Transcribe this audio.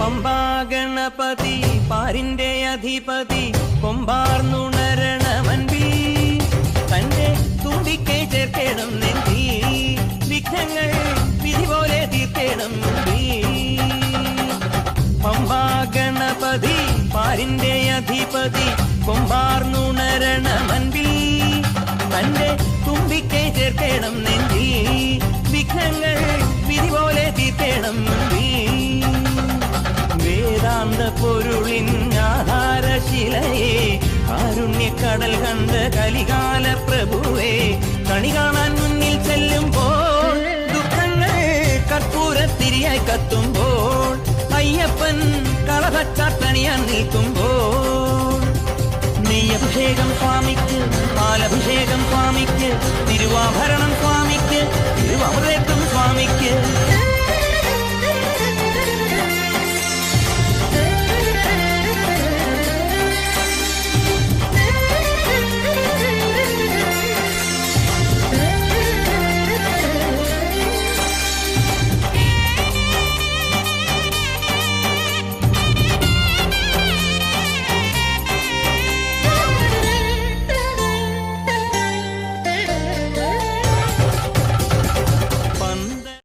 പമ്പാ ഗണപതി പാരിന്റെ അധിപതി കൊമ്പാർന്നുണരണമൻപി തന്റെ തുമ്പിക്കെ ചേർക്കണം നെഞ്ചി വിഘ്നങ്ങൾ വിധി പോലെ തീർക്കണം പമ്പാ ഗണപതി പാരിന്റെ അധിപതി കൊമ്പാർന്നുണരണമൻപി തന്റെ തുമ്പിക്കെ ചേർക്കണം നെഞ്ചി വിഘ്നങ്ങൾ വിധി പോലെ തീർക്കണം വേദാന്ത പൊരുളിൻ ആധാരശിലയെ കാരുണ്യക്കടൽ കണ്ട കലികാല പ്രഭുവേ കണി കാണാൻ മുന്നിൽ ചെല്ലുമ്പോൾ ദുഃഖങ്ങൾ കർപ്പൂരത്തിരിയായി കത്തുമ്പോൾ അയ്യപ്പൻ കളഭച്ചാട്ടണിയാൻ നിൽക്കുമ്പോൾ നെയ്യഭിഷേകം സ്വാമിക്ക് പാലഭിഷേകം സ്വാമിക്ക് തിരുവാഭരണം സ്വാമിക്ക് തിരുവമൃതം സ്വാമിക്ക്